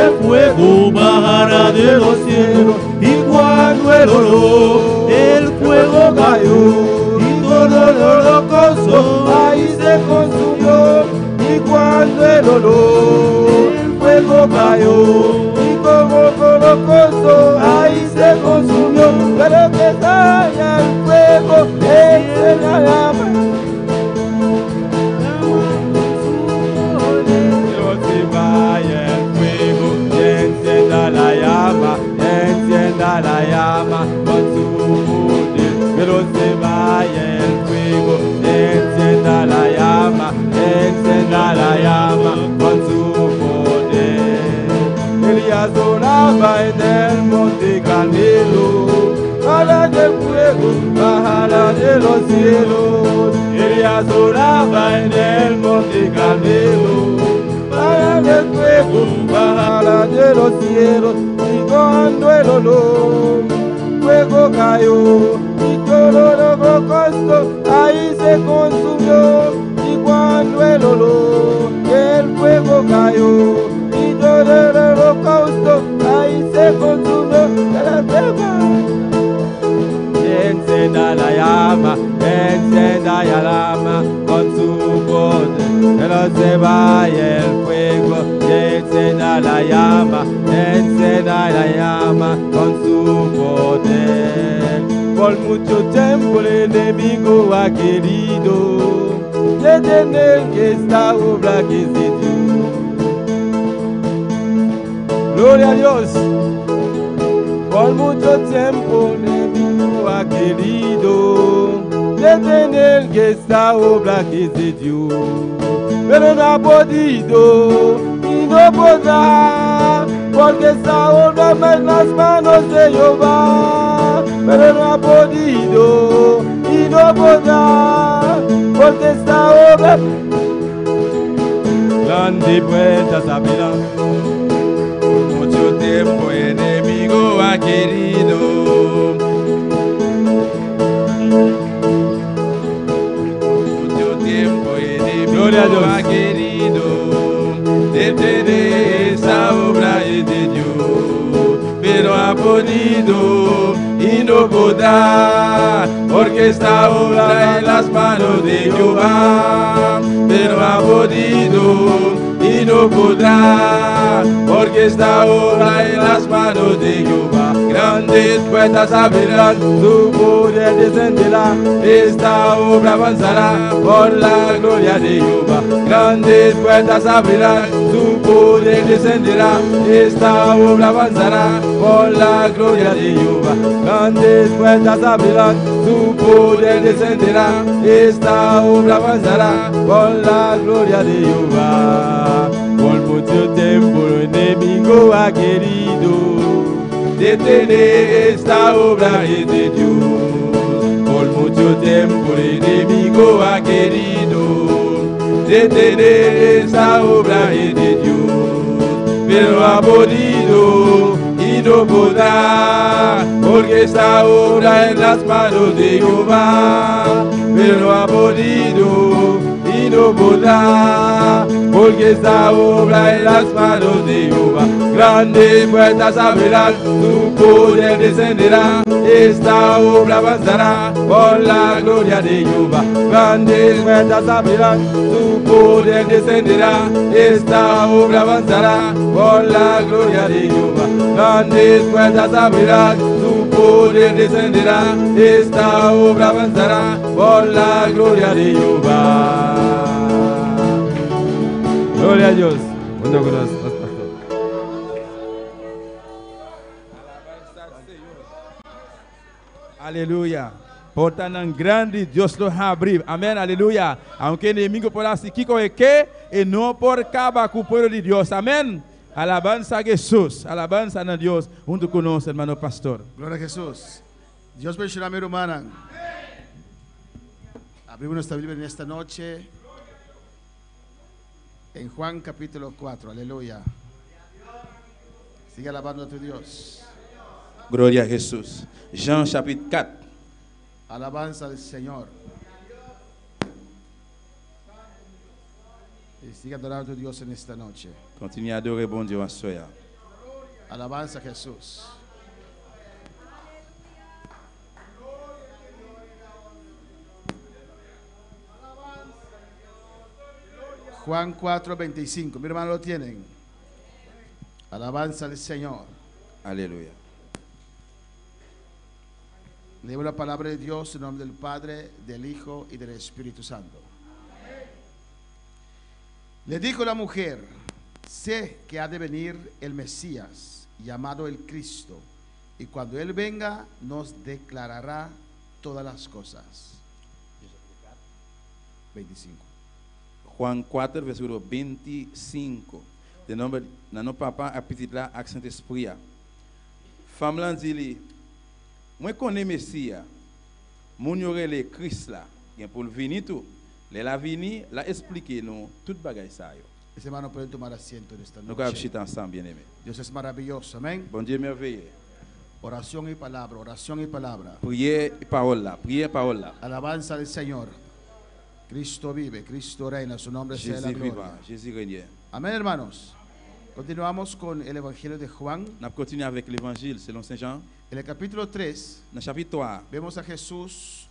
el fuego bajara de los cielos, y cuando el fuego cayó, y todo el holocausto ahí se consumió, y cuando el fuego cayó, y como holocausto ahí se consumió, pero que salga el fuego en la llama. Encienda la llama con su poder, pero se vaya el fuego, encienda la llama con su poder. Elías oraba en el monte Carmelo, para que el fuego bajara de los cielos. Elías oraba en el monte Carmelo, para que el fuego bajara de los cielos. Y cuando el fuego cayó, y todo el holocausto ahí se consumió. Y cuando el fuego cayó, y todo el holocausto ahí se consumió. Encienda la llama con su poder, que no se vaya el fuego. Encienda la llama con su poder. Por mucho tiempo el enemigo ha querido detener esta obra que se dio. Gloria a Dios. Por mucho tiempo el enemigo ha querido detener esta obra que se dio, pero no ha podido y no podrá, porque esta obra está en las manos de Jehová. Pero no ha podido y no podrá, porque esta obra grande puertas abrirán. Por mucho tiempo el enemigo ha querido, mucho tiempo el enemigo ha querido detener esa obra de Dios, pero ha podido y no podrá, porque esta obra en las manos de Jehová. Pero ha podido y no podrá, porque esta obra en las manos de Jehová. Grandes puertas abrirán, su poder descenderá, esta obra avanzará por la gloria de Jehová. Grandes puertas abrirán, su poder descenderá, esta obra avanzará por la gloria de Jehová. Grandes puertas abrirán, su poder descenderá, esta obra avanzará por la gloria de Jehová. Por mucho tiempo el enemigo ha querido detener esta obra de Dios. Por mucho tiempo el enemigo ha querido detener esta obra de Dios, pero ha podido y no podrá, porque esta obra en las manos de Jehová. Pero ha podido y no podrá, porque esta obra en las manos de Jehová. Grandes puertas abrirán, su poder descenderá, esta obra avanzará por la gloria de Jehová. Grandes puertas abrirán, su poder descenderá, esta obra avanzará por la gloria de Jehová. Grandes puertas abrirán, su poder descenderá, esta obra avanzará por la gloria de Jehová. Gloria a Dios. Muchas gracias, pastor. Aleluia. Portanto, grande Deus lo abriu. Amém, aleluia. Aunque o inimigo por assim que e não por acabar com o povo de Deus. Amém. Alabanza a Jesús. Alabanza a Dios. Junto conosco, hermano pastor. Gloria a Jesús. Dios bendiga a mi hermana. Abrimos nuestra Biblia en esta noche en Juan capítulo 4. Aleluya. Sigue alabando a tu Dios. Gloria a Jesús. Jean chapitre 4. Alabanza al Señor. Y sigue adorando a tu Dios en esta noche. Continue a adorer bon Dieu en soya. Alabanza a Jesús. Juan 4:25. Mi hermano lo tienen. Alabanza al Señor. Alléluia. Leemos la palabra de Dios en nombre del Padre, del Hijo y del Espíritu Santo. Le dijo la mujer: sé que ha de venir el Mesías, llamado el Cristo, y cuando Él venga nos declarará todas las cosas. 25. Juan 4, versículo 25. De nombre de notre papa a petit là avec Saint-Esprit. Femme là dit, moi connais Messia, mon yoré le Christ là, bien pour le venir tout. La vini, la expliquer nous toute bagaille ça yo. Ese hermano pueden tomar asiento en esta Nous allons noche. chiter ensemble bien aimé. Dios es maravilloso, amén. Bon Dieu merveilleux. Oración y palabra, oración y palabra. Prière et parole là, prière parole là. Alabanza al Señor. Cristo vive, Cristo reina, su nombre sea la Jésus gloria. vivant, Jésus règne. Amén, hermanos. Continuamos con el Evangelio de Juan. On continue avec l'évangile selon Saint Jean. En el capítulo 3 Dans le chapitre 3, vemos a Jesús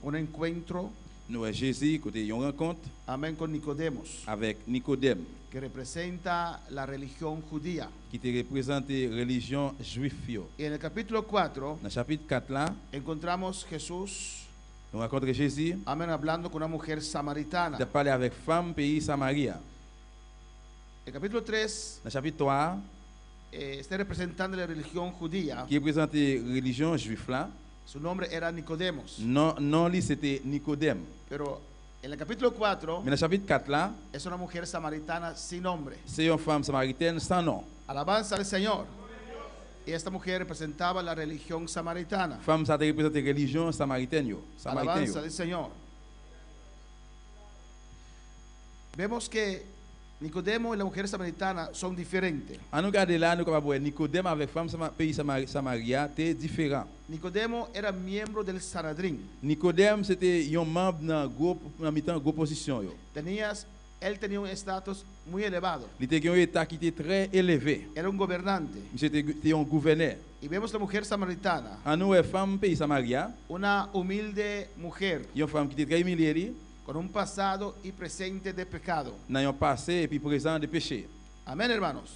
un encuentro, nous avons Jésus côté une rencontre amén, con Nicodemos, avec Nicodème que representa la religión judía. qui te représente religion juive yo. Y en el capítulo 4 Dans le chapitre 4 là, encontramos Jesús, nous rencontrons Jésus amén, hablando con una mujer samaritana. de parler avec femme pays Samaria. El capítulo 3 Dans le chapitre 3, está representando la religión judía. qui représente religion juive là, Su nombre era Nicodemos. non lui c'était Nicodème. Pero en el capítulo 4 Mais dans le chapitre 4 là, es una mujer samaritana sin nombre. c'est une femme samaritaine sans nom. Alabanza al Señor. Y esta mujer representaba la religión samaritana. Femme ça te représente religion samaritaine yo, samaritain Alabanza yo. al Señor. Vemos que Nicodemo y la mujer samaritana son diferentes. En nous regarder là, nous capable voir Nicodème avec femme pays Samaria, c'est différent. Nicodemo era miembro del Sanedrín. Nicodème c'était un membre dans groupe dans mi-temps groupe position yo. Él tenía un estatus muy elevado. Il était un état qui était très élevé. Era un gobernante. C'était un gouverneur. Y vemos la mujer samaritana, En nous femme pays Samaria, una humilde mujer une femme qui était très humiliée, con un pasado y presente de pecado. dans un passé et puis présent de péché. Amén, hermanos.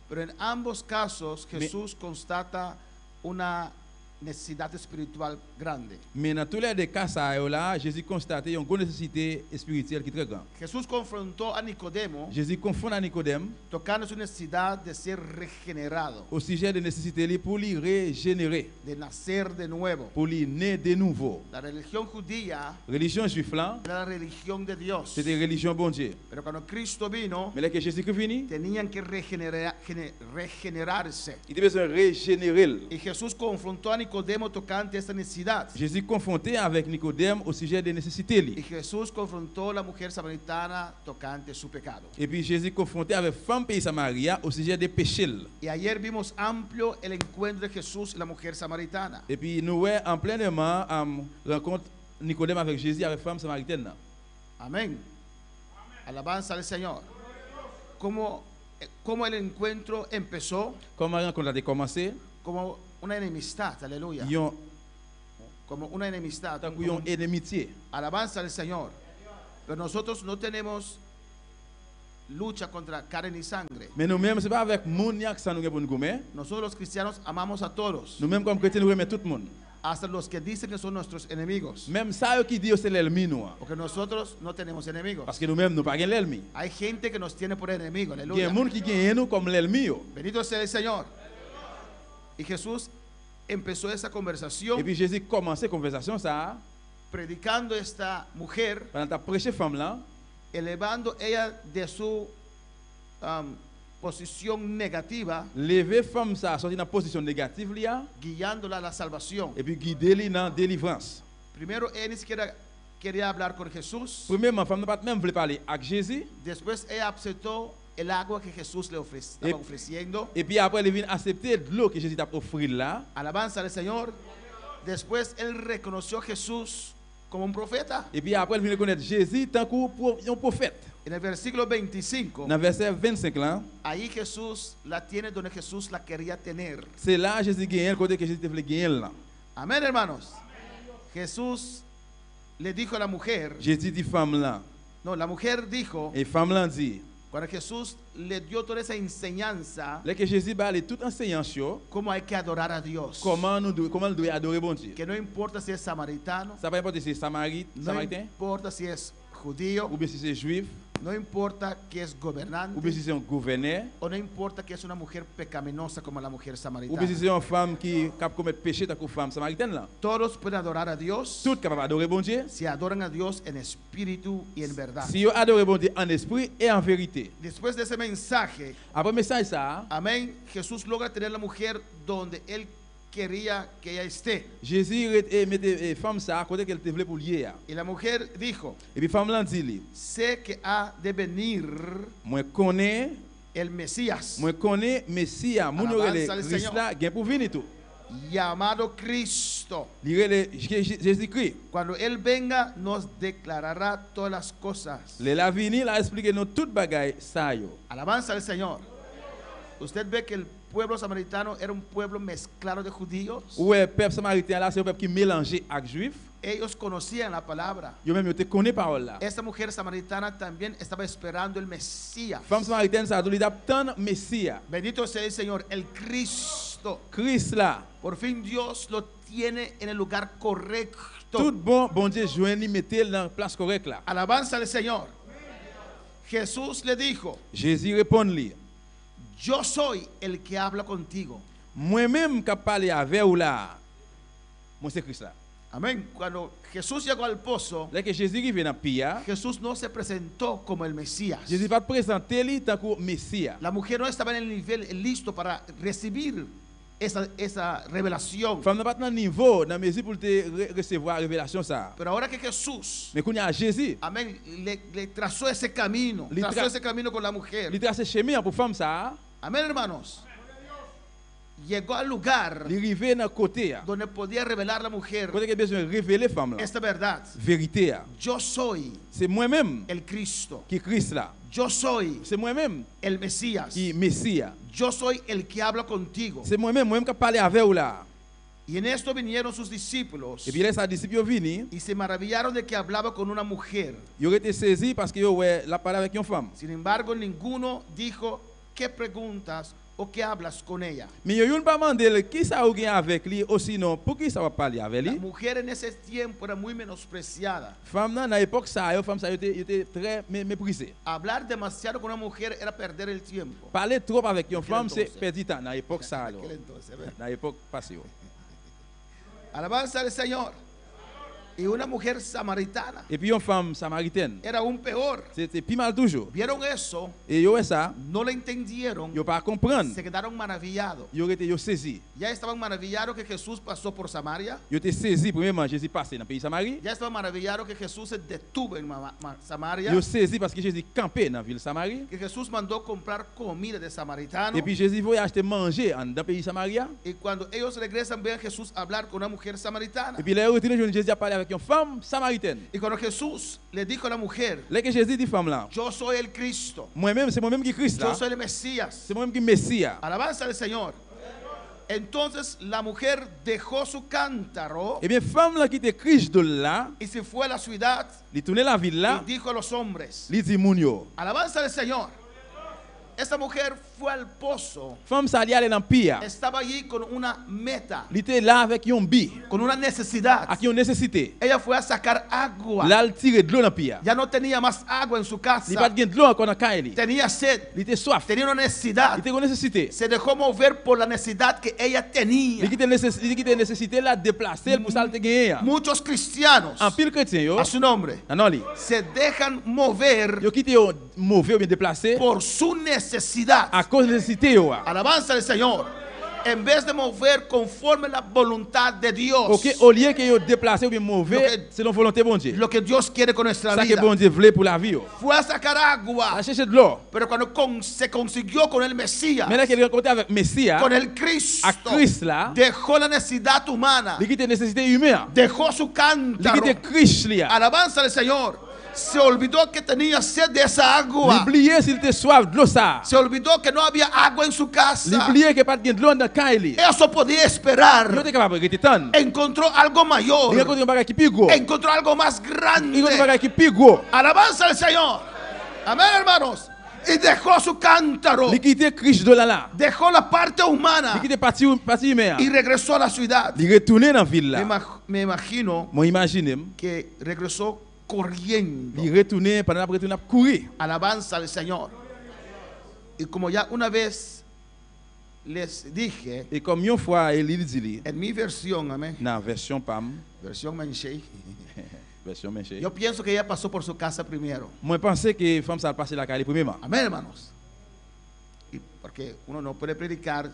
Pero en ambos casos Jesús constata una necesidad espiritual grande. Mais dans tous les deux cas ça là, Jésus constatait une grande nécessité spirituelle qui est très grande. Jesús confrontó a Nicodemo Jésus confond à Nicodème tocando su necesidad de ser regenerado, au sujet de nécessité pour lui régénérer, de nacer de nuevo. pour lui naître de nouveau. La religión judía Religion juive là, era la religión de Dios. c'était religion bon Dieu. Pero cuando Cristo vino, Mais là que Jésus est venu, tenían que regenerarse. il avait besoin de régénérer. Y Jesús confrontó a Nicodemo tocante esta necesidad. Jésus confronté avec Nicodème au sujet des nécessités. Y Jesús confrontó a la mujer samaritana tocante su pecado. Et puis Jésus confronté avec femme pays Samaria au sujet des péchés. Y ayer vimos amplio el encuentro de Jesús y la mujer samaritana. Et puis nous ouais en pleinement rencontre Nicodème avec Jésus avec femme samaritaine. Amén. Alabanza al Señor. Cómo el encuentro empezó Comment la rencontre a commencé? como una enemistad, aleluya. Ils ont Como una enemistad. une inimitié. Alabanza al Señor. Pero nosotros no tenemos lucha contra carne ni sangre. Mais nous-mêmes, c'est pas avec moun qui ça nous pour nous gommer. Nosotros los cristianos amamos a todos, Nous-mêmes comme chrétiens nous aimons tout le monde. hasta los que dicen que son nuestros enemigos. Même ça qui dit c'est l'ennemi nous. Porque nosotros no tenemos enemigos. Parce que nous-mêmes nous pas l'ennemi. Hay gente que nos tiene por enemigo, Il y a aleluya. des gens qui gagnent nous comme l'ennemi. Bendito sea el Señor. Y Jesús empezó esa Et conversación puis Jésus commence la conversation ça predicando esta mujer, pendant ta prêcher femme là, elevando ella de su posición negativa, lever femme ça sortir dans position négative là guiándola a la salvación. et puis guider lui dans délivrance. Primero, ella ni siquiera quería hablar con Jesús. Premièrement, femme n'a pas même voulu parler avec Jésus Después, ella aceptó el agua que Jesús le estaba ofreciendo. et puis après elle vient accepter de l'eau que Jésus t'a offert là. Alabanza al Señor. Después, él reconoció a Jesús como un profeta. Et puis après, il vient reconnaître Jésus tant qu'un prophète. En el versículo 25, Dans le verset 25 là, ahí Jesús la tiene donde Jesús la quería tener. c'est là Jésus gagne le côté que Jésus voulait gagner là. Amén, hermanos. Jesús le dijo a la mujer, Jésus dit femme là. no, la mujer dijo, Et femme là dit, cuando Jesús le dio toda esa enseñanza, là que Jésus va aller tout enseignant sur cómo hay que adorar a Dios. comment nous devons adorer bon Dieu. Que no importa si es samaritano, Ça va importer si c'est no samaritain importa si es judío, ou bien si c'est juif no importa que es gobernante, ou bien si c'est un gouverneur o no importa que es una mujer pecaminosa como la mujer ou bien si samaritana. c'est une femme qui cap commettre péché tant que femme samaritaine là. Todos pueden adorar a Dios Tout capable d'adorer bon Dieu. si adoran a Dios en espíritu y en verdad. Si vous adorez bon Dieu en esprit et en vérité. Después de ese mensaje, Après message ça, amén, Jesús logra tener a la mujer donde él quería que ella esté. Jésus mette femme ça à côté qu'elle te voulait pour lier. Y la mujer dijo, Et puis femme là dit lui, sé que ha de venir moi connais el Mesías, Messia, mon Alabanza al Christ Señor. là, gain pour venir tout. llamado Cristo. Jésus-Christ. Cuando Él venga, nos declarará todas las cosas. Le la vini la expliquer nous toute bagaille ça yo. Alabanza al Señor. Usted ve que el pueblo samaritano era un pueblo mezclado de judíos. Ouais, peuple samaritain là, c'est un peuple qui mélangé avec juif. Ellos conocían la palabra. Yo même yo te connais parole là. Esta mujer samaritana también estaba esperando el Mesías. Femme samaritaine ça doit attendre Messia. Bendito sea el Señor, el Cristo. Christ là. Por fin Dios lo tiene en el lugar correcto. Tout bon Dieu joindre mettre dans la place correcte là. Alabanza al Señor. Jesús le dijo, Jésus répond lui. yo soy el que habla contigo. Moi-même qui parle avec ou là. Moi c'est Christ là. Amén. Cuando Jesús llegó al pozo, Là que Jésus arrive dans pia, Jesús no se presentó como el Mesías. Jésus va présenter lui tant que Messia. La mujer no estaba en el nivel listo para recibir esa revelación. Femme n'a pas dans niveau dans mesure pour te recevoir révélation ça. Pero ahora que Jesús, Mais quand il y a Jésus, amén, le trazó ese camino, trazó ese camino con la mujer. il trace chemin pour femme ça, Amén, hermanos. Llegó al lugar il arrive dans côté donde podía revelar la mujer côté que besoin révéler femme là. esta verdad. Vérité. Yo soy C'est moi-même el Cristo. qui Christ là. Yo soy C'est moi-même el Mesías. qui Messia. Yo soy el que habla contigo. C'est moi-même qui parle avec ou là. Y en esto vinieron sus discípulos Et puis là, sa disciple vini, y se maravillaron de que hablaba con una mujer. il aurait été saisi parce que ouais, la parole avec une femme. Sin embargo, ninguno dijo qué preguntas o qué hablas con ella. Mais il y a une pas demandé qui ça ou gain avec lui ou sinon pour qui ça va parler avec La lui. mujer en ese tiempo era muy menospreciada. Femme dans l'époque ça, femme ça était très méprisée. Hablar demasiado con una mujer era perder el tiempo. Parler trop avec une femme c'est entonces. perdre du temps dans l'époque ça alors. Aquel entonces, ¿verdad? Dans l'époque passée. Alabanza al Señor. Y una mujer samaritana Et puis une femme samaritaine, era aún peor. c'était plus mal toujours. Vieron eso, Et yo ça, no le entendieron, yo pas comprendre. se quedaron maravillados. Yo été yo saisi. Ya estaban maravillados que Jesús pasó por Samaria. Yo été saisi premièrement Jésus passé dans le pays Samarie. Ya estaban maravillados que Jesús se detuvo en Samaria. Yo saisi parce que Jésus campé dans la ville Samarie. Que Jesús mandó comprar comida de samaritano. Et puis Jésus voulait acheter manger dans le pays Samaria. Y cuando ellos regresan, ven a Jesús hablar con una mujer samaritana. Et puis là, retourné, Jésus a parlé avec une femme samaritaine. Y cuando Jesús le dijo a la mujer, Là que Jésus dit femme là, yo soy el Cristo, moi-même, c'est moi-même qui Christ là. yo soy el Mesías. C'est moi-même qui Messia. Alabanza al Señor. Entonces la mujer dejó su cántaro Eh bien, femme là qui était Christ de là, y se fue a la ciudad il tourné la ville là, y dijo a los hombres, il dit moun yo. alabanza al Señor. Esta mujer fue al pozo, Femme ça allait dans pia. estaba allí con una meta, Il était là avec un bi, con una necesidad. avec une nécessité. Ella fue a sacar agua. Là, il tire de l'eau dans pia. Ya no tenía más agua en su Il pas casa. de l'eau encore dans caille. Tenía sed, Il était soif. tenía una Il necesidad. était une nécessité. Se dejó mover por la necesidad que ella tenía. Il était nécessité là déplacer pour ça le gagner. Muchos cristianos, En pile chrétien yo, a su nombre, non li. se dejan mover Yo quitté yo mauvais ou bien déplacé por su necesidad. à cause de nécessité yo. Alabanza al Señor. en vez de mover conforme la voluntad de Dios, OK, au lieu que yo déplacer ou bien mauvais selon volonté bon Dieu. lo que Dios quiere con nuestra Ça que vida. bon Dieu voulait pour la vie. Fue a sacar agua, A chercher de l'eau. pero cuando se consiguió con el Mesías, Maintenant qu'il rencontré avec Messie, con el Cristo, à Christ là, dejó la necesidad humana, il quitte nécessité humaine. dejó su Il cántaro. quitte Christ là. Alabanza al Señor. Se olvidó que tenía sed de esa Il agua. oublié s'il était soif de l'eau ça. Se olvidó que no había agua en su Il casa. oublié que pas de l'eau dans caille. Eso podía Il esperar. était capable de rester tant. Encontró algo mayor. Il rencontre un bagage qui plus gros. Encontró algo más Il rencontre un grande. bagage qui plus gros. Alabanza al Señor. Amén, hermanos. Y dejó su cántaro. Il quitte Christ de là. Dejó la parte Il humana quitte partie humaine. y regresó a la ciudad. Il retourné dans la ville là. Me imagino Moi imagine, que regresó corriendo. il retourné pendant après retourné courir. Alabanza al Señor. Y como ya una vez les dije, Et comme une fois il dit en mi versión, amén, dans version PAM, versión Menchei, version Menché. yo pienso que ella pasó por su casa primero. Moi pensais que femme ça passer la caille premièrement. Amén, hermanos. Y porque uno no puede predicar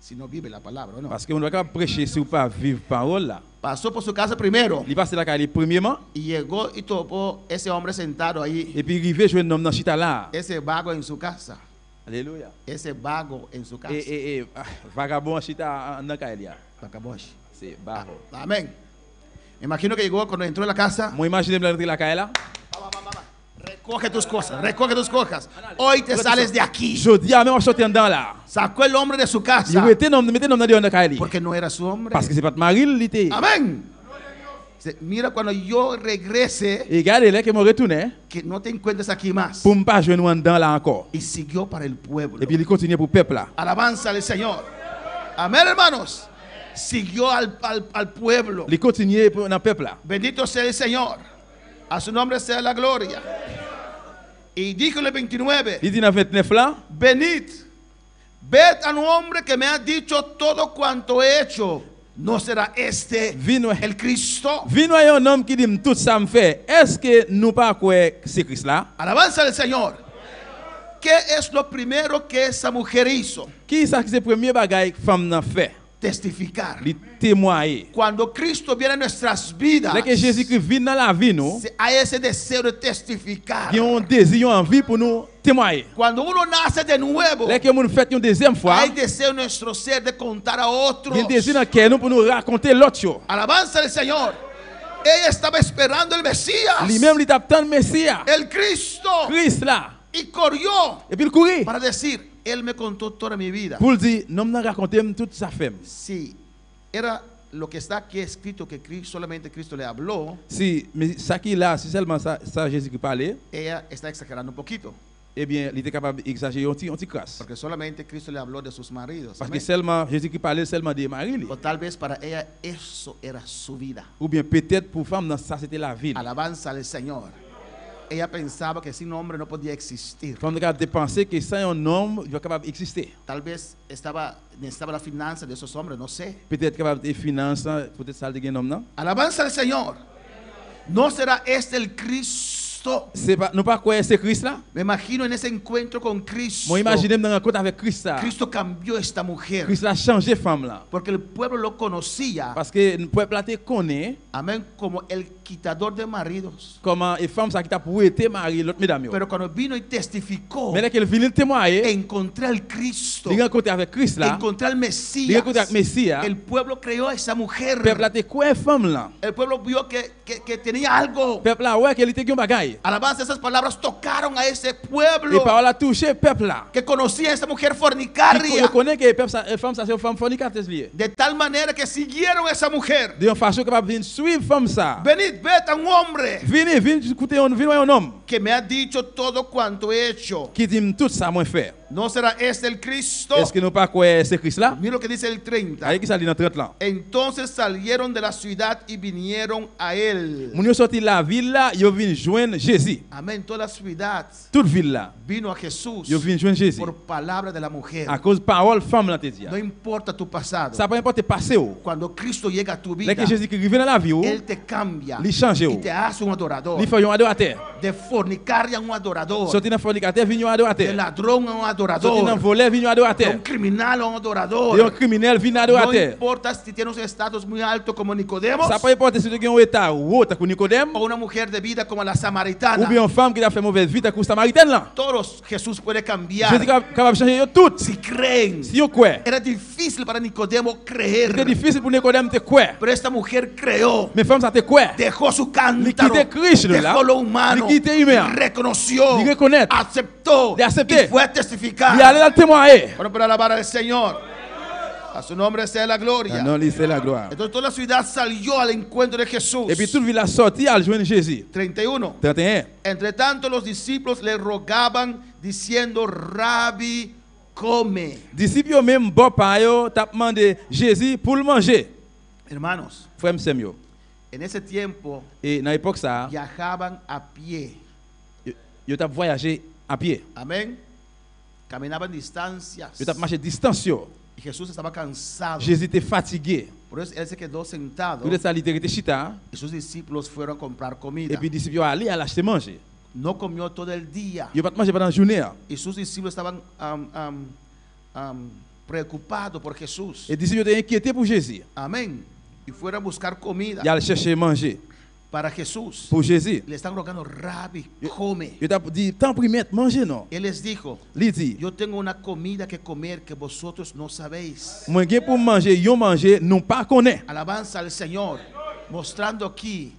si no vive la palabra, ¿no? Parce que on ne va pas prêcher si on pas vivre parole là. Pasó por su casa primero Il passe la caille premièrement y llegó y topó ese hombre sentado ahí, et puis arrivé jouer un homme dans chita là. ese vago en su casa, Alléluia. ese vago en su casa. Vagabond chita dans caille là. Bacabosh. C'est bajo. Amén. Me imagino que llegó cuando entró en la casa. Moi imagine rentrer la caille là. Recoge tus cosas, recoge tus cosas. Hoy te sales de aquí. Je dis à même sortir dedans là. Sacó el hombre de su Il casa mettait nom dans la caille. porque no era su hombre. Parce que c'est pas mari l'été. Amén. Mira, cuando yo regrese, Et regardez là que moi retourné que no te encuentres aquí más. pour me pas joindre dedans là encore. Y siguió para el pueblo. Et puis il continue pour peuple là. Alabanza al Señor. Amén, hermanos. Siguió al pueblo. Il continue pour dans peuple là. Bendito sea el Señor. A su nombre sea la gloria. Y dijo en el 29, Il dit dans 29 là, venid, ved a un hombre que me ha dicho todo cuanto he hecho. ¿No será este Vino. el Cristo? Vino un homme qui dit tout ça me fait. Est-ce que nous pas quoi c'est Christ là? Alabanza al Señor. ¿Qué es lo primero que esa mujer hizo? Qui ça qui c'est premier bagaille femme n'a fait? Testificar. Il témoigner. Cuando Cristo viene a nuestras vidas, Là que Jésus-Christ vient dans la vie nous, hay ese deseo de testificar. il y a un désir, une envie pour nous témoigner. Cuando uno nace de nuevo, Là que nous fait une deuxième fois, hay deseo en nuestro ser de contar a otros. il y a un désir dans lequel nous pour nous raconter l'autre. Alabanza al Señor. Ella estaba esperando el Mesías, Lui-même il attend le Messie, el Cristo, Christ là. y corrió Et puis il courit para decir, Él me contó toda mi vida. pour dire, non m'a raconté toute sa femme. Si era lo que está aquí escrito que solamente Cristo le habló, Si mais ça qui là, si seulement ça Jésus qui parlait, ella está exagerando un poquito, eh bien, il était capable d'exagérer un petit crasse. porque solamente Cristo le habló de sus maridos. Parce que Amén. seulement Jésus qui parlait seulement des maris. O tal vez para ella eso era su vida. Ou bien peut-être pour femme, ça c'était la vie. Alabanza al Señor. Ella pensaba que sin hombre no podía existir. Femme de penser que sans un homme, il va capable d'exister. Tal vez necesitaba la finanza de esos hombres, no sé. Peut-être capable de finances, peut-être ça de un homme non. Alabanza al Señor. ¿No será este el Cristo? C'est pas nous pas quoi c'est Christ là. Me imagino en ese encuentro con Cristo. Moi imagine dans un rencontre avec Christ là. Cristo cambió esta mujer. Christ a changé femme là. Porque el pueblo lo conocía. Parce que le peuple là te connaît Amén. Como el quitador de maridos. comment et femme ça qui t'a pour être mari l'autre mesdames. Pero cuando vino y testificó, Mais là qu'elle vient témoigner, encontré al Cristo. il rencontre avec Christ là. Encontré al Il Mesías. rencontre avec Messie. El pueblo creó a esa mujer. Le peuple là te quoi femme là. El pueblo vio que tenía algo. Le peuple là ouais qu'elle était un bagaille. Alabanza, esas palabras tocaron a ese Et pueblo parole a touché peuple là. que conocía a esa mujer Il fornicaria. connaît que peuple ça femme ça c'est une femme fornicatrice liée. De tal manera que siguieron a esa mujer. De une façon capable de suivre femme ça. Venid, ved a un hombre Venez écoutez un homme que me ha dicho todo cuanto he hecho. qui dit tout ça moi faire. ¿No será este el Cristo? Est-ce que nous pas quoi c'est Christ là? Mira lo que dice el 30. Ahí qui ça dit dans 30 là. Entonces salieron de la ciudad y vinieron a él. Moun yo sorti la ville là, yo vinn joindre Jésus. Amén. Toda la ciudad Toute ville là, vino a Jesús yo vinn joindre Jésus. por palabra de la mujer. À cause parole femme là te dit. No importa tu pasado. Ça pas importe passé ou. Cuando Cristo llega a tu Là vida, que Jésus qui arrive dans la vie ou, Él te cambia li change y ou. te hace un adorador. Li fait un adorateur. de fornicaria a un adorador, Sorti dans fornicateur, venu de adorateur. ladrón a un Sorti dans adorador, voleur, venu de un adorateur. criminal a un De un adorador. criminel, venu No adorateur. importa si tiene un estatus muy alto como Nicodemo Ça peut importer si tu as un état ou autre que Nicodème, o una mujer de vida como la ou samaritana. bien une femme qui a fait mauvaise vie, comme Samaritaine là. Todos Jesús puede Jésus cambiar est capable de changer yo tout. si creen. Si yo crois. Era difícil para Nicodemo C'était creer, difficile pour Nicodème de croire. pero esta mujer creó. Mais femme ça te croire. Dejó su cántaro, Liquide Cristo, ¿la? dejó lo humano, Liquide humain. reconoció, Li reconnaître. aceptó Li accepté. y fue a testificar. Il allait dans le témoigner. Bueno, para alabar al Señor, a su nombre sea la gloria. Non, c'est la gloire. Entonces toda la ciudad salió al encuentro de Jesús. Et puis toute ville a sorti à joindre Jésus. 31. 31. Entre tanto los discípulos le rogaban diciendo, Rabbi, come. Disciples yo même bon pa yo t'a demandé Jésus pour le manger. Hermanos, Frère m'sem yo. en ese tiempo Et dans l'époque ça, viajaban a pie. yo t'a voyagé à pied. Amén. Caminaban distancias. Yo t'a marché distance yo. Y Jesús estaba cansado. Jésus était fatigué. Por eso él se quedó sentado Tout ça il était chita y sus discípulos fueron a comprar comida. et puis disciples yo aller à l'acheter manger. No comió todo el día. Yo pas manger pendant la journée. Y sus discípulos estaban preocupados por Jesús. Et disciples étaient inquiétés pour Jésus. Amén. Y fueron a buscar comida Ils allaient chercher manger para Jesús. pour Jésus. Le están rogando, Rabbi, come. Yo t'a dit tant pis maître manger non. Él les dijo, Il dit yo tengo una comida que comer que vosotros no sabéis. moi gen pour manger, yo manger non pas connaît. Alabanza al Señor, mostrando aquí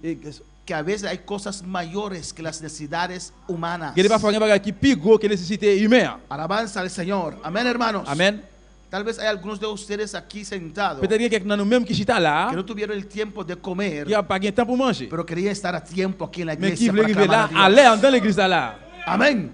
que a veces hay cosas mayores que las necesidades humanas. Gade pas faire un bagage qui plus gros que nécessité humaine. Alabanza al Señor. Amén, hermanos. Amen. Tal vez hay algunos de ustedes aquí sentados Peut-être que quelqu'un nous même qui chita que là, no tuvieron el tiempo de comer, qui a pas gain temps pour manger. pero querían estar a tiempo aquí en la Mais qui iglesia veut para arriver clamar là a à Dios. l'air dans l'église là. Amén.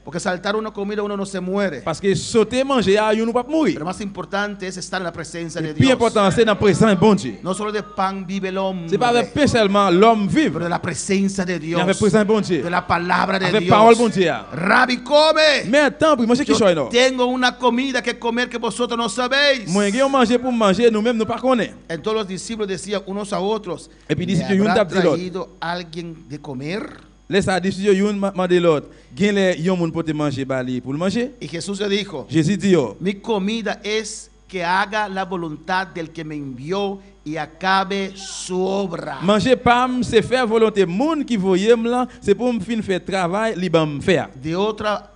Porque saltar una comida uno no se muere. Parce que sauter manger a nous pas mourir. Pero más importante es estar en la presencia de Le plus Dios. important c'est dans présence bon Dieu. No solo de pan vive el hombre, C'est pas avec pain seulement l'homme pero vivre. de la presencia de Mais avec Dios, présence bon Dieu. de la palabra de Avec parole bon Dios. Dieu. Rabbi, come. Mais temps pour manger qui Yo choy non. tengo una comida que comer que vosotros no sabéis. Moi gen manger pour manger nous même nous pas connaît. Entonces los discípulos decían unos a otros, Et puis ¿me disciples yon habrá tap di l'autre. traído alguien de comer? Laisse à discussion yon mandé l'autre. Gen les yon moun pour te manger bali pour le manger. Y Jesús le dijo, Jésus dit yo, mi comida es que haga la voluntad del que me envió y acabe su obra. manger pam c'est faire volonté moun qui voyait là, c'est pour me fin faire travail li ban me faire. De otra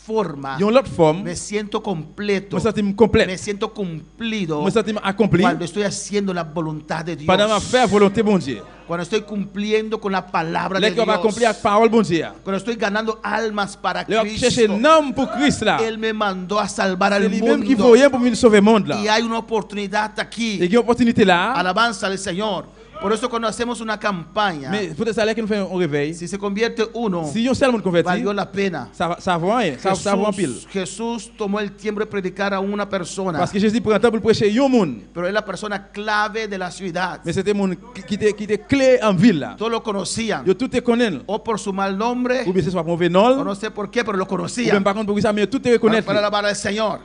forma, Yon l'autre forme, me siento completo, me sentim me complète, siento cumplido me sentim accompli cuando estoy haciendo la voluntad de Dios, pendant ma faire volonté bon Dieu. cuando estoy cumpliendo con la palabra de Les qui va accomplir Dios, avec parole bon Dieu. cuando estoy ganando almas para Les qui chercher Cristo. nom pour Christ là. Él me mandó a salvar C'est al lui-même qui mundo voyait pour me sauver le monde y là. hay una oportunidad Et aquí. il y a une opportunité là. Alabanza al Señor. Por eso cuando hacemos una campaña, Mais peut-être ça là que nous faisons un réveil. si se convierte uno, Si yon seul monde converti, valió la pena. ça vaut rien, ça vaut en pile. Jesús tomó el tiempo de predicar a una persona, Parce que Jésus prend le temps pour prêcher yon monde. pero es la persona clave de la ciudad. Mais c'était monde qui était clé en ville là. Todos lo conocían, Yo tout te connaît. o por su mal nombre, Ou bien c'est soit mauvais o nom, no sé por qué, pero lo ou bien conocían. par contre pour ça mais tout te reconnaît. Para alabar al Señor.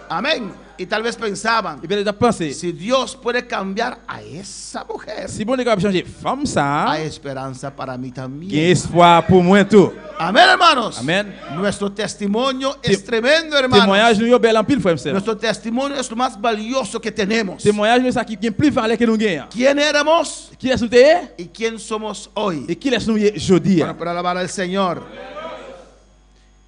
Amén. Y tal vez pensaban, Et bien tu as pensé, si Dios puede cambiar a esa mujer, si bon est capable changer femme ça, hay esperanza para mí il y a también. espoir pour moi tout. Amén, hermanos. Amen. Nuestro testimonio es tremendo, hermanos. Témoignage nous yo bel en pile frère frère. Nuestro testimonio es lo más valioso que tenemos. Témoignage nous ça qui est plus valeur que nous gagnons. ¿Quién éramos Qui est-ce nous est y quién somos hoy? et qui laisse nous aujourd'hui. Bueno, para alabar al Señor.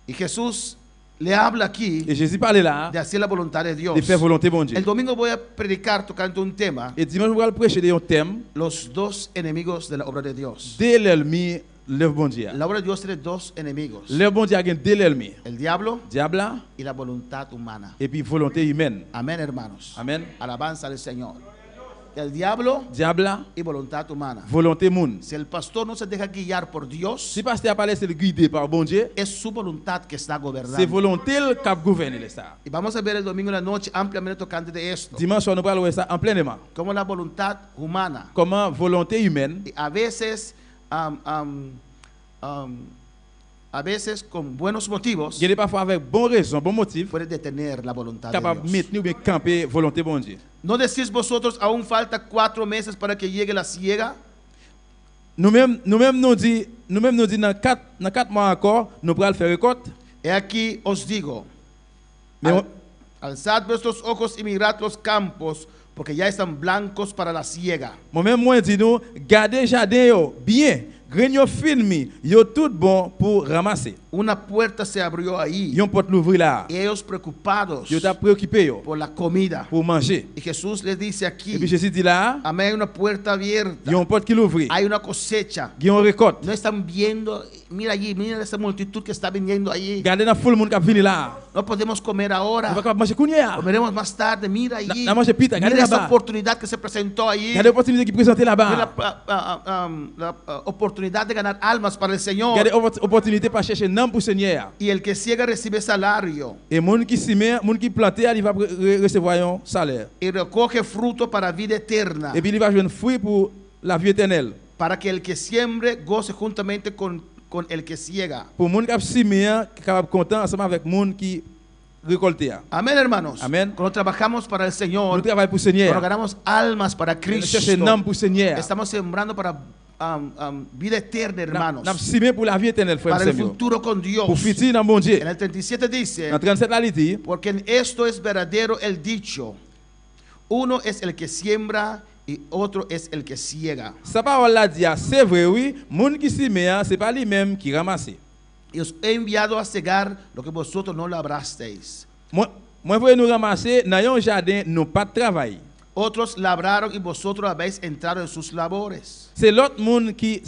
Y Jesús le habla aquí Et Jésus parlait là de hacer la voluntad de Dios. de faire volonté bon Dieu. El domingo voy a predicar tocando un tema, Et dimanche nous allons prêcher de un thème los dos enemigos de la obra de Dios. de l'ennemi l'œuvre bon Dieu. La obra de Dios tiene dos enemigos, L'œuvre bon Dieu a gagné de l'ennemi. el diablo Diable là, y la voluntad humana. et puis volonté humaine. Amén, hermanos. Amen. Alabanza al Señor. El diablo Diable là, y voluntad humana. volonté moun. Si el pastor no se deja guiar por Dios, Si pasteur a parlé c'est le guidé par bon Dieu, es su voluntad que está c'est gobernando. volonté le cap gouverner ça. Y vamos a ver el domingo en la noche ampliamente tocante de esto. Dimanche soir nous allons voir ça en pleinement. Como la voluntad humana, Comment volonté humaine y a veces, con buenos motivos, il est parfois avec bon raison, bon motif puede detener la voluntad de capable de Dios. maintenir ou bien camper volonté bon Dieu. ¿No decís vosotros aún falta 4 meses para que llegue la siega? nous-mêmes nous dit dans 4 mois encore, nous pourrons faire récolte. He aquí os digo, Mais alzad vuestros ojos y mirad los campos, porque ya están blancos para la siega. moi-même, moi, dis nous, gardez jardin yo, bien, grain yo filmi, yo tout bon pour ramasser. Una puerta se abrió ahí. Yon porte l'ouvrir là. Y ellos preocupados Yo t'a préoccupé yo por la comida. pour manger. Y Jesús les dice Et puis aquí, Jésus dit là, amén, hay una puerta abierta, yon porte qui l'ouvre. hay una cosecha. Yon récolte. No están viendo, mira allí, mira esa multitud que está viniendo allí. Gardez dans foule monde qui vini là. No podemos comer On ahora, va manger kounya. comeremos más tarde. Mira allí, Na manger pita, regardez mira esa là-bas. oportunidad que se presentó allí. Gardez l'opportunité qui présente Mira là-bas. la oportunidad de ganar almas para el Señor. Gardez opportunité pour chercher nom pour Seigneur. Y el que ciega recibe salario Et monde qui s'y monde qui planté, il va recevoir un salaire. y recoge fruto para vida eterna, Et puis il va jouer un fruit pour la vie éternelle. para que el que siembre goce juntamente con el que ciega. Pour monde qui a semé, qui capable content ensemble avec monde qui récolté. Amén, hermanos. Amén. Cuando trabajamos para el Nous Señor, travaillons pour cuando Seigneur. ganamos almas para Nous Cristo, cherchons nom pour Seigneur. estamos sembrando para vida eterna, hermanos, Nous semé pour la vie éternelle, frère para el Samuel. futuro con Dios. Pour futur dans mon Dieu. En el 37 dice, Dans 37 là, il dit, porque en esto es verdadero el dicho, uno es el que siembra y otro es el que ciega. sa parole là dit, c'est vrai, oui, monde qui semé, c'est pas lui-même qui ramasse. Y os he enviado a cegar lo que vosotros no labrasteis. Moi, voulais nous ramasser dans un jardin, nous pas de travail. Otros labraron y vosotros habéis entrado en sus labores. C'est l'autre monde qui